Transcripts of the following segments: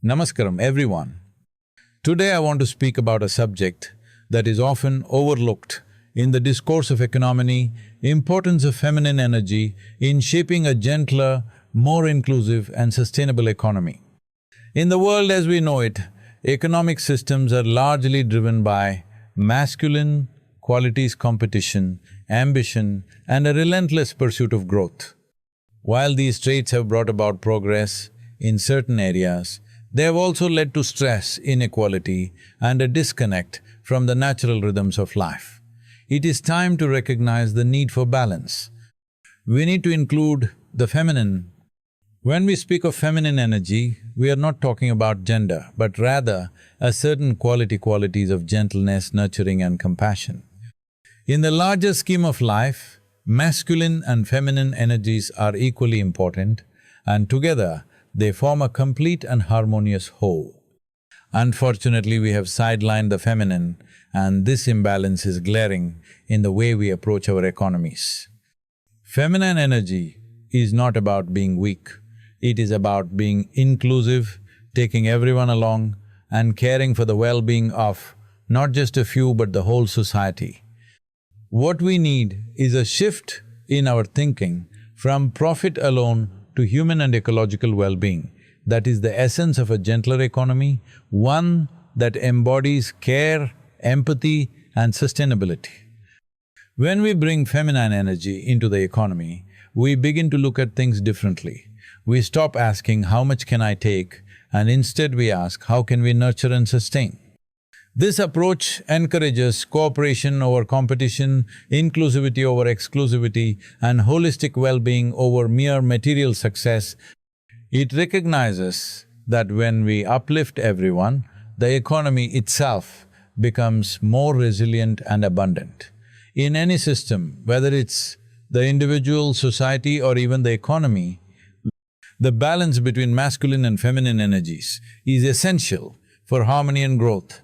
Namaskaram, everyone. Today I want to speak about a subject that is often overlooked in the discourse of economy: importance of feminine energy in shaping a gentler, more inclusive and sustainable economy. In the world as we know it, economic systems are largely driven by masculine qualities: competition, ambition and a relentless pursuit of growth. While these traits have brought about progress in certain areas, they have also led to stress, inequality and a disconnect from the natural rhythms of life. It is time to recognize the need for balance. We need to include the feminine. When we speak of feminine energy, we are not talking about gender, but rather a certain qualities of gentleness, nurturing and compassion. In the larger scheme of life, masculine and feminine energies are equally important, and together they form a complete and harmonious whole. Unfortunately, we have sidelined the feminine, and this imbalance is glaring in the way we approach our economies. Feminine energy is not about being weak, it is about being inclusive, taking everyone along and caring for the well-being of not just a few but the whole society. What we need is a shift in our thinking from profit alone to human and ecological well-being. That is the essence of a gentler economy, one that embodies care, empathy and sustainability. When we bring feminine energy into the economy, we begin to look at things differently. We stop asking, how much can I take? And instead we ask, how can we nurture and sustain? This approach encourages cooperation over competition, inclusivity over exclusivity, and holistic well-being over mere material success. It recognizes that when we uplift everyone, the economy itself becomes more resilient and abundant. In any system, whether it's the individual, society or even the economy, the balance between masculine and feminine energies is essential for harmony and growth.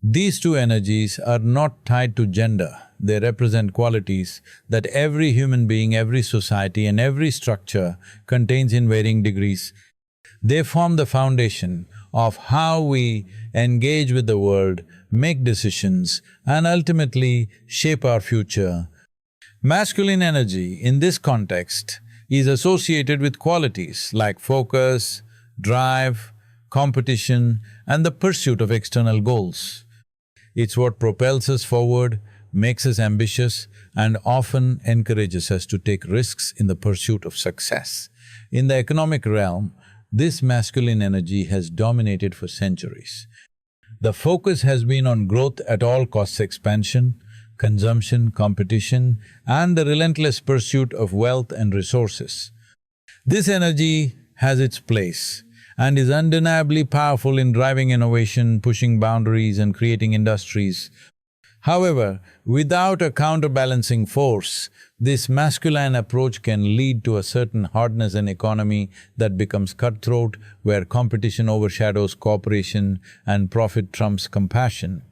These two energies are not tied to gender, they represent qualities that every human being, every society and every structure contains in varying degrees. They form the foundation of how we engage with the world, make decisions and ultimately shape our future. Masculine energy in this context is associated with qualities like focus, drive, competition and the pursuit of external goals. It's what propels us forward, makes us ambitious and often encourages us to take risks in the pursuit of success. In the economic realm, this masculine energy has dominated for centuries. The focus has been on growth at all costs: expansion, consumption, competition and the relentless pursuit of wealth and resources. This energy has its place and is undeniably powerful in driving innovation, pushing boundaries and creating industries. However, without a counterbalancing force, this masculine approach can lead to a certain hardness in economy that becomes cutthroat, where competition overshadows cooperation and profit trumps compassion.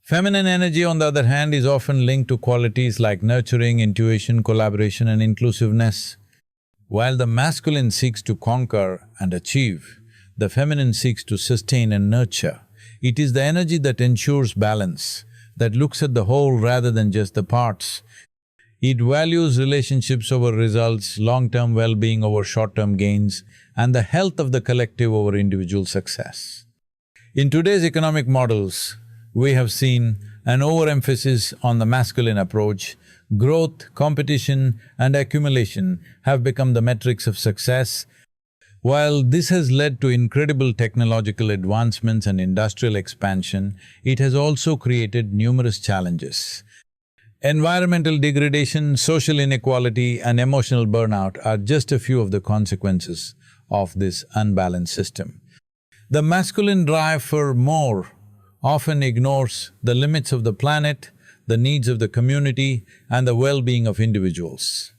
Feminine energy, on the other hand, is often linked to qualities like nurturing, intuition, collaboration and inclusiveness. While the masculine seeks to conquer and achieve, the feminine seeks to sustain and nurture. It is the energy that ensures balance, that looks at the whole rather than just the parts. It values relationships over results, long-term well-being over short-term gains, and the health of the collective over individual success. In today's economic models, we have seen an overemphasis on the masculine approach. Growth, competition and accumulation have become the metrics of success. While this has led to incredible technological advancements and industrial expansion, it has also created numerous challenges. Environmental degradation, social inequality and emotional burnout are just a few of the consequences of this unbalanced system. The masculine drive for more often ignores the limits of the planet, the needs of the community and the well-being of individuals.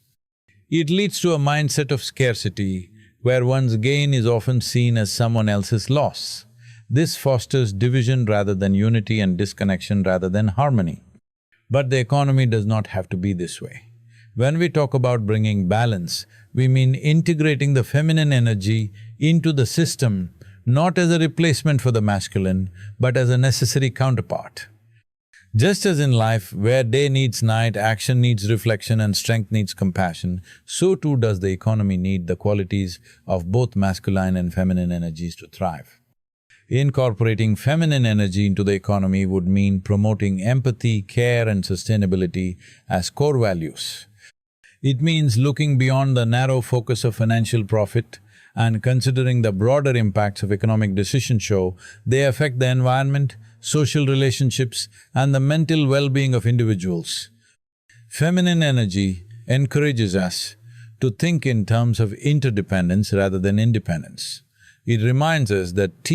It leads to a mindset of scarcity, where one's gain is often seen as someone else's loss. This fosters division rather than unity and disconnection rather than harmony. But the economy does not have to be this way. When we talk about bringing balance, we mean integrating the feminine energy into the system not as a replacement for the masculine, but as a necessary counterpart. Just as in life, where day needs night, action needs reflection and strength needs compassion, so too does the economy need the qualities of both masculine and feminine energies to thrive. Incorporating feminine energy into the economy would mean promoting empathy, care and sustainability as core values. It means looking beyond the narrow focus of financial profit and considering the broader impacts of economic decisions show they affect the environment, social relationships and the mental well-being of individuals. Feminine energy encourages us to think in terms of interdependence rather than independence. It reminds us that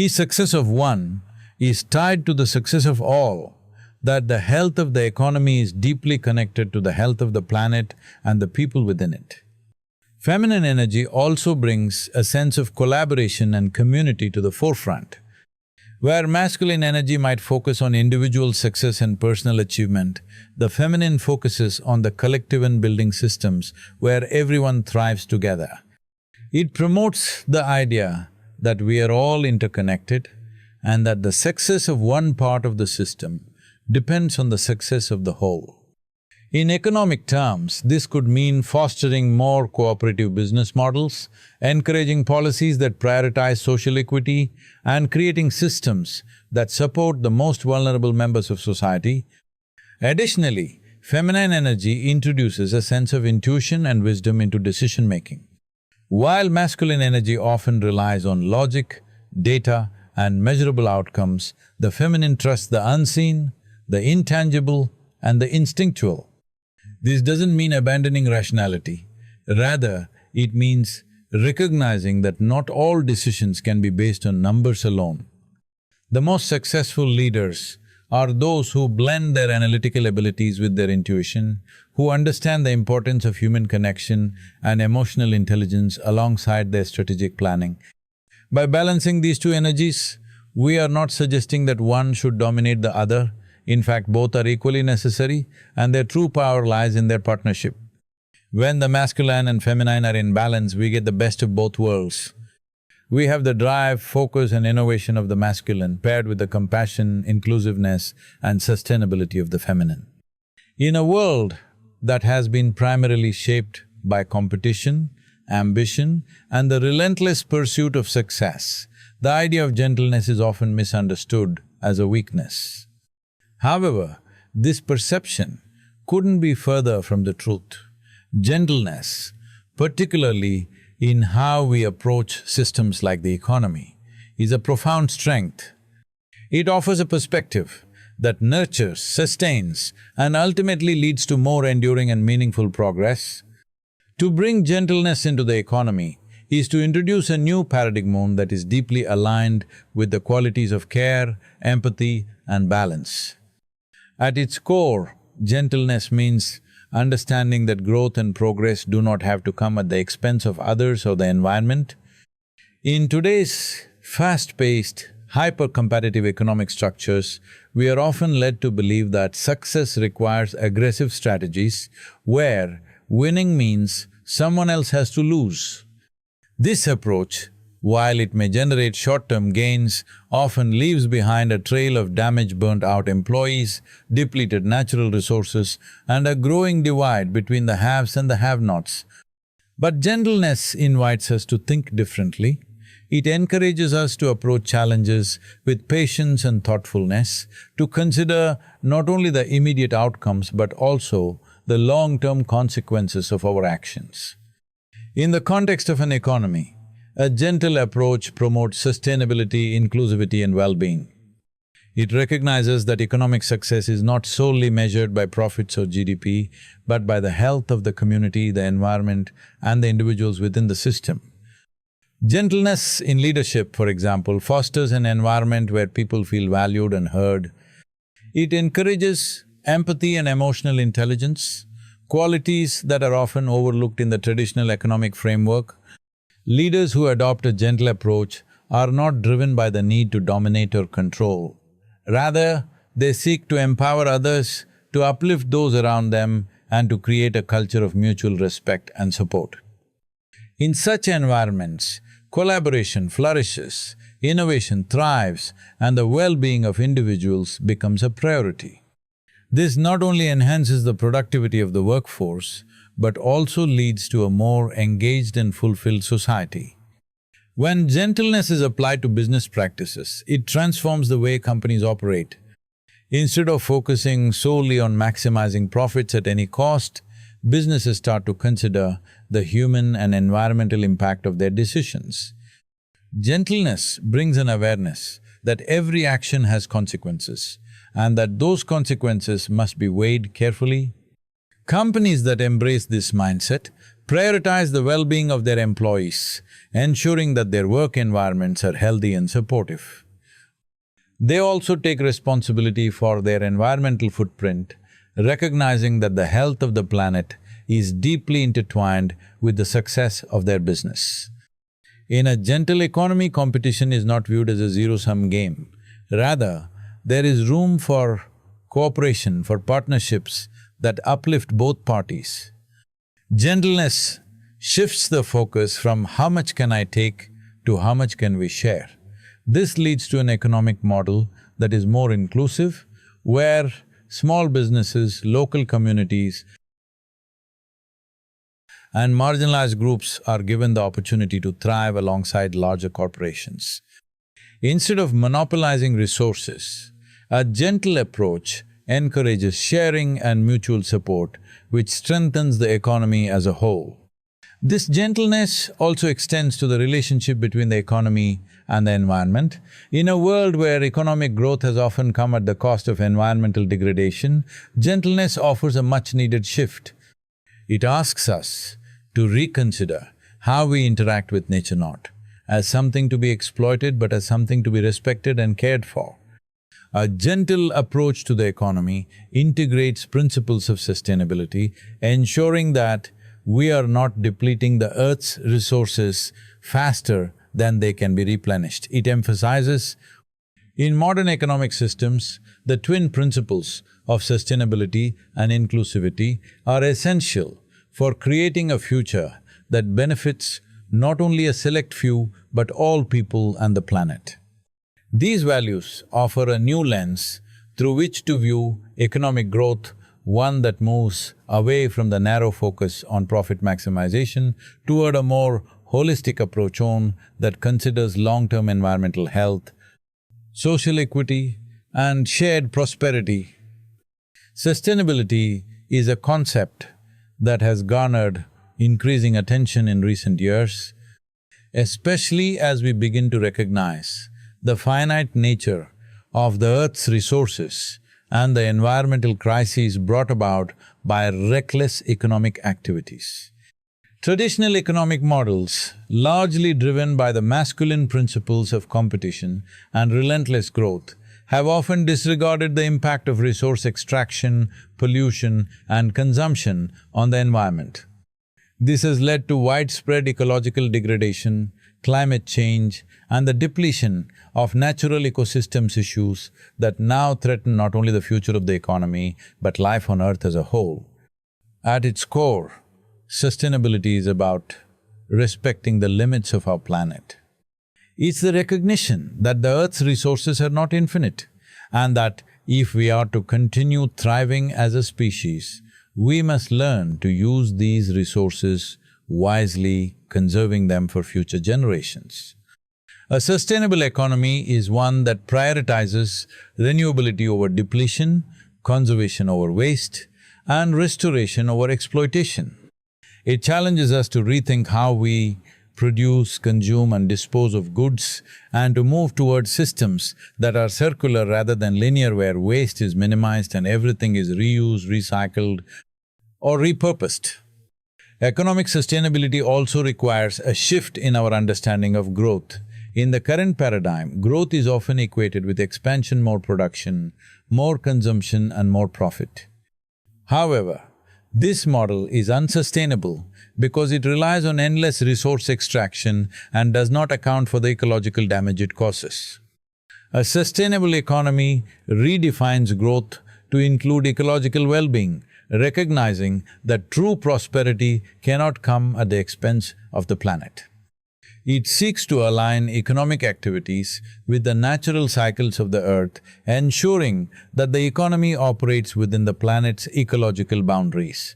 success of one is tied to the success of all, that the health of the economy is deeply connected to the health of the planet and the people within it. Feminine energy also brings a sense of collaboration and community to the forefront. Where masculine energy might focus on individual success and personal achievement, the feminine focuses on the collective and building systems where everyone thrives together. It promotes the idea that we are all interconnected and that the success of one part of the system depends on the success of the whole. In economic terms, this could mean fostering more cooperative business models, encouraging policies that prioritize social equity, and creating systems that support the most vulnerable members of society. Additionally, feminine energy introduces a sense of intuition and wisdom into decision-making. While masculine energy often relies on logic, data, and measurable outcomes, the feminine trusts the unseen, the intangible, and the instinctual. This doesn't mean abandoning rationality. Rather, it means recognizing that not all decisions can be based on numbers alone. The most successful leaders are those who blend their analytical abilities with their intuition, who understand the importance of human connection and emotional intelligence alongside their strategic planning. By balancing these two energies, we are not suggesting that one should dominate the other. In fact, both are equally necessary and their true power lies in their partnership. When the masculine and feminine are in balance, we get the best of both worlds. We have the drive, focus and innovation of the masculine paired with the compassion, inclusiveness and sustainability of the feminine. In a world that has been primarily shaped by competition, ambition and the relentless pursuit of success, the idea of gentleness is often misunderstood as a weakness. However, this perception couldn't be further from the truth. Gentleness, particularly in how we approach systems like the economy, is a profound strength. It offers a perspective that nurtures, sustains, and ultimately leads to more enduring and meaningful progress. To bring gentleness into the economy is to introduce a new paradigm that is deeply aligned with the qualities of care, empathy, and balance. At its core, gentleness means understanding that growth and progress do not have to come at the expense of others or the environment. In today's fast-paced, hyper-competitive economic structures, we are often led to believe that success requires aggressive strategies where winning means someone else has to lose. This approach, while it may generate short-term gains, often leaves behind a trail of damaged, burnt-out employees, depleted natural resources, and a growing divide between the haves and the have-nots. But gentleness invites us to think differently. It encourages us to approach challenges with patience and thoughtfulness, to consider not only the immediate outcomes but also the long-term consequences of our actions. In the context of an economy, a gentle approach promotes sustainability, inclusivity and well-being. It recognizes that economic success is not solely measured by profits or GDP, but by the health of the community, the environment and the individuals within the system. Gentleness in leadership, for example, fosters an environment where people feel valued and heard. It encourages empathy and emotional intelligence, qualities that are often overlooked in the traditional economic framework. Leaders who adopt a gentle approach are not driven by the need to dominate or control. Rather, they seek to empower others, to uplift those around them, and to create a culture of mutual respect and support. In such environments, Collaboration flourishes, innovation thrives, and the well-being of individuals becomes a priority. This not only enhances the productivity of the workforce, but also leads to a more engaged and fulfilled society. When gentleness is applied to business practices, it transforms the way companies operate. Instead of focusing solely on maximizing profits at any cost, businesses start to consider the human and environmental impact of their decisions. Gentleness brings an awareness that every action has consequences and that those consequences must be weighed carefully. Companies that embrace this mindset prioritize the well-being of their employees, ensuring that their work environments are healthy and supportive. They also take responsibility for their environmental footprint, recognizing that the health of the planet is deeply intertwined with the success of their business. In a gentle economy, competition is not viewed as a zero-sum game. Rather, there is room for cooperation, for partnerships that uplift both parties. Gentleness shifts the focus from how much can I take to how much can we share. This leads to an economic model that is more inclusive, where small businesses, local communities, and marginalized groups are given the opportunity to thrive alongside larger corporations. Instead of monopolizing resources, a gentle approach encourages sharing and mutual support, which strengthens the economy as a whole. This gentleness also extends to the relationship between the economy and the environment. In a world where economic growth has often come at the cost of environmental degradation, gentleness offers a much-needed shift. It asks us to reconsider how we interact with nature, not as something to be exploited but as something to be respected and cared for. A gentle approach to the economy integrates principles of sustainability, ensuring that we are not depleting the Earth's resources faster than they can be replenished. It emphasizes, in modern economic systems, the twin principles of sustainability and inclusivity are essential for creating a future that benefits not only a select few but all people and the planet. These values offer a new lens through which to view economic growth, one that moves away from the narrow focus on profit maximization toward a more holistic approach that considers long-term environmental health, social equity, and shared prosperity. Sustainability is a concept that has garnered increasing attention in recent years, especially as we begin to recognize the finite nature of the Earth's resources and the environmental crises brought about by reckless economic activities. Traditional economic models, largely driven by the masculine principles of competition and relentless growth, have often disregarded the impact of resource extraction, pollution, and consumption on the environment. This has led to widespread ecological degradation, climate change, and the depletion of natural ecosystems issues that now threaten not only the future of the economy, but life on Earth as a whole. At its core, sustainability is about respecting the limits of our planet. It's the recognition that the Earth's resources are not infinite, and that if we are to continue thriving as a species, we must learn to use these resources wisely, conserving them for future generations. A sustainable economy is one that prioritizes renewability over depletion, conservation over waste, and restoration over exploitation. It challenges us to rethink how we produce, consume, and dispose of goods, and to move towards systems that are circular rather than linear, where waste is minimized and everything is reused, recycled, or repurposed. Economic sustainability also requires a shift in our understanding of growth. In the current paradigm, growth is often equated with expansion, more production, more consumption, and more profit. However, this model is unsustainable because it relies on endless resource extraction and does not account for the ecological damage it causes. A sustainable economy redefines growth to include ecological well-being, recognizing that true prosperity cannot come at the expense of the planet. It seeks to align economic activities with the natural cycles of the earth, ensuring that the economy operates within the planet's ecological boundaries.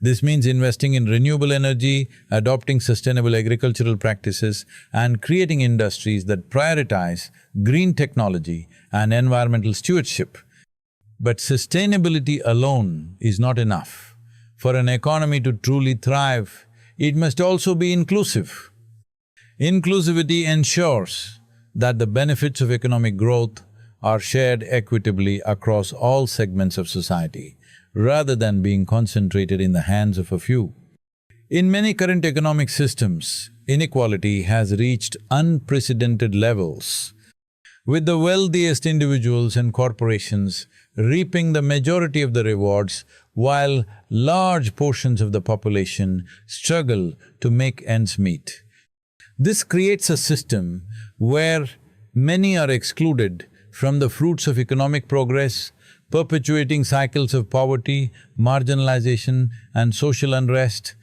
This means investing in renewable energy, adopting sustainable agricultural practices, and creating industries that prioritize green technology and environmental stewardship. But sustainability alone is not enough. For an economy to truly thrive, it must also be inclusive. Inclusivity ensures that the benefits of economic growth are shared equitably across all segments of society, rather than being concentrated in the hands of a few. In many current economic systems, inequality has reached unprecedented levels, with the wealthiest individuals and corporations reaping the majority of the rewards, while large portions of the population struggle to make ends meet. This creates a system where many are excluded from the fruits of economic progress, perpetuating cycles of poverty, marginalization, and social unrest.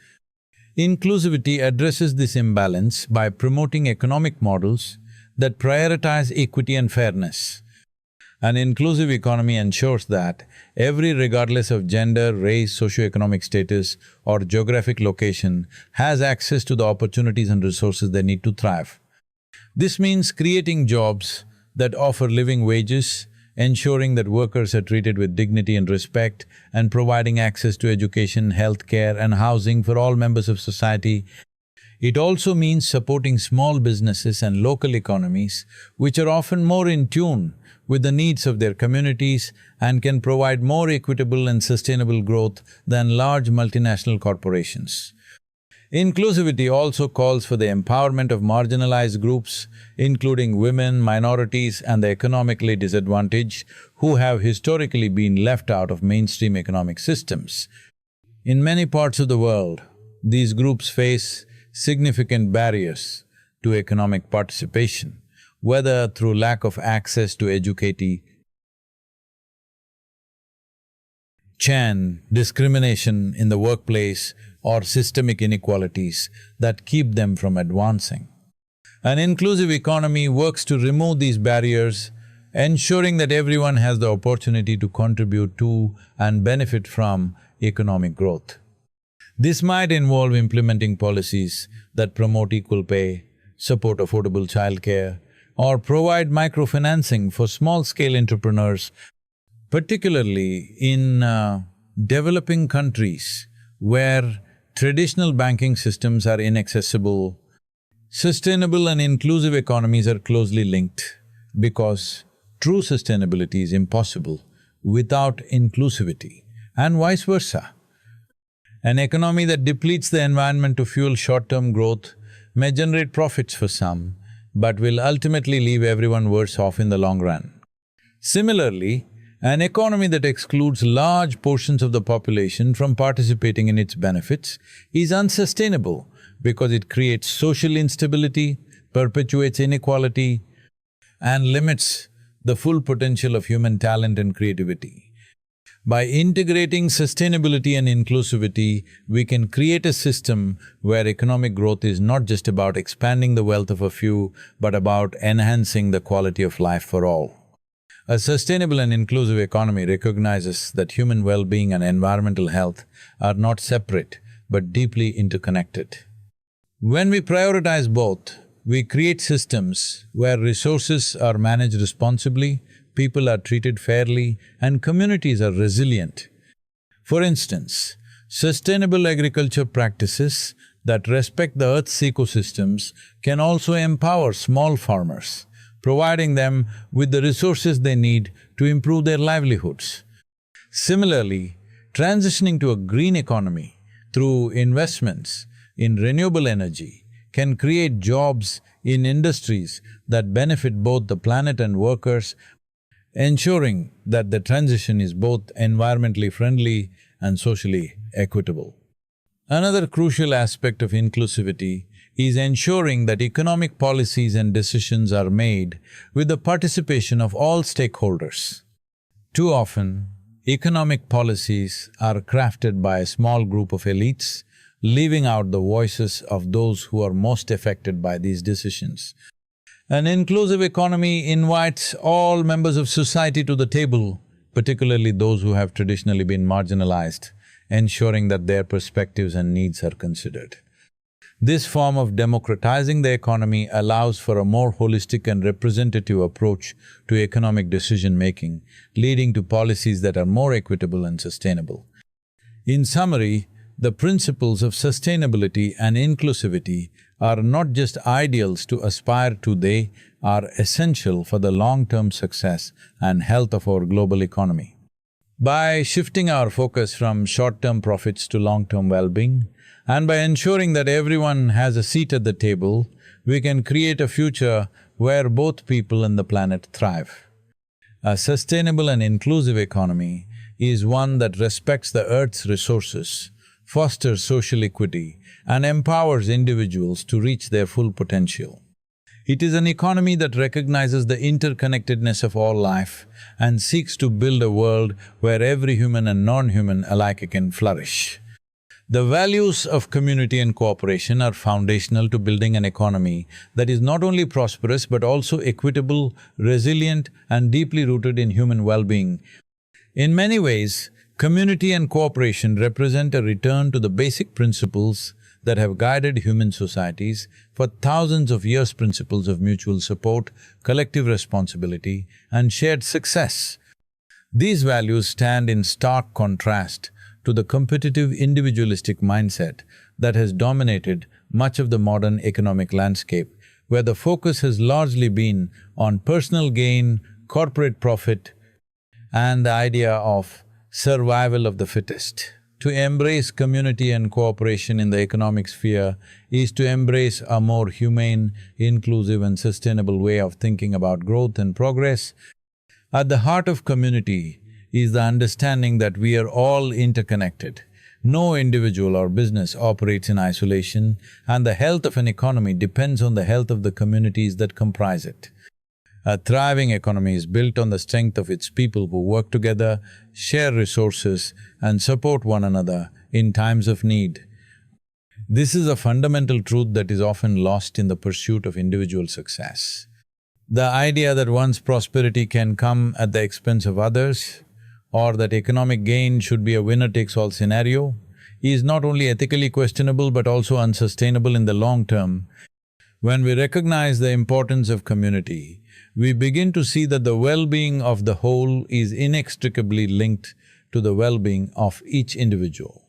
Inclusivity addresses this imbalance by promoting economic models that prioritize equity and fairness. An inclusive economy ensures that every, regardless of gender, race, socioeconomic status, or geographic location, has access to the opportunities and resources they need to thrive. This means creating jobs that offer living wages, ensuring that workers are treated with dignity and respect, and providing access to education, healthcare, and housing for all members of society. It also means supporting small businesses and local economies, which are often more in tune with the needs of their communities and can provide more equitable and sustainable growth than large multinational corporations. Inclusivity also calls for the empowerment of marginalized groups, including women, minorities, and the economically disadvantaged, who have historically been left out of mainstream economic systems. In many parts of the world, these groups face significant barriers to economic participation, whether through lack of access to education, discrimination in the workplace, or systemic inequalities that keep them from advancing. An inclusive economy works to remove these barriers, ensuring that everyone has the opportunity to contribute to and benefit from economic growth. This might involve implementing policies that promote equal pay, support affordable childcare, or provide microfinancing for small-scale entrepreneurs, particularly in developing countries where traditional banking systems are inaccessible. Sustainable and inclusive economies are closely linked because true sustainability is impossible without inclusivity, and vice versa. An economy that depletes the environment to fuel short-term growth may generate profits for some, but will ultimately leave everyone worse off in the long run. Similarly, an economy that excludes large portions of the population from participating in its benefits is unsustainable because it creates social instability, perpetuates inequality, and limits the full potential of human talent and creativity. By integrating sustainability and inclusivity, we can create a system where economic growth is not just about expanding the wealth of a few, but about enhancing the quality of life for all. A sustainable and inclusive economy recognizes that human well-being and environmental health are not separate, but deeply interconnected. When we prioritize both, we create systems where resources are managed responsibly, people are treated fairly, and communities are resilient. For instance, sustainable agriculture practices that respect the Earth's ecosystems can also empower small farmers, providing them with the resources they need to improve their livelihoods. Similarly, transitioning to a green economy through investments in renewable energy can create jobs in industries that benefit both the planet and workers, ensuring that the transition is both environmentally friendly and socially equitable. Another crucial aspect of inclusivity is ensuring that economic policies and decisions are made with the participation of all stakeholders. Too often, economic policies are crafted by a small group of elites, leaving out the voices of those who are most affected by these decisions. An inclusive economy invites all members of society to the table, particularly those who have traditionally been marginalized, ensuring that their perspectives and needs are considered. This form of democratizing the economy allows for a more holistic and representative approach to economic decision-making, leading to policies that are more equitable and sustainable. In summary, the principles of sustainability and inclusivity are not just ideals to aspire to, they are essential for the long-term success and health of our global economy. By shifting our focus from short-term profits to long-term well-being, and by ensuring that everyone has a seat at the table, we can create a future where both people and the planet thrive. A sustainable and inclusive economy is one that respects the Earth's resources, fosters social equity, and empowers individuals to reach their full potential. It is an economy that recognizes the interconnectedness of all life and seeks to build a world where every human and non-human alike can flourish. The values of community and cooperation are foundational to building an economy that is not only prosperous but also equitable, resilient, and deeply rooted in human well-being. In many ways, community and cooperation represent a return to the basic principles that have guided human societies for thousands of years: principles of mutual support, collective responsibility, and shared success. These values stand in stark contrast to the competitive individualistic mindset that has dominated much of the modern economic landscape, where the focus has largely been on personal gain, corporate profit, and the idea of survival of the fittest. To embrace community and cooperation in the economic sphere is to embrace a more humane, inclusive and sustainable way of thinking about growth and progress. At the heart of community is the understanding that we are all interconnected. No individual or business operates in isolation, and the health of an economy depends on the health of the communities that comprise it. A thriving economy is built on the strength of its people who work together, share resources, and support one another in times of need. This is a fundamental truth that is often lost in the pursuit of individual success. The idea that one's prosperity can come at the expense of others, or that economic gain should be a winner-takes-all scenario, is not only ethically questionable but also unsustainable in the long term. When we recognize the importance of community, we begin to see that the well-being of the whole is inextricably linked to the well-being of each individual.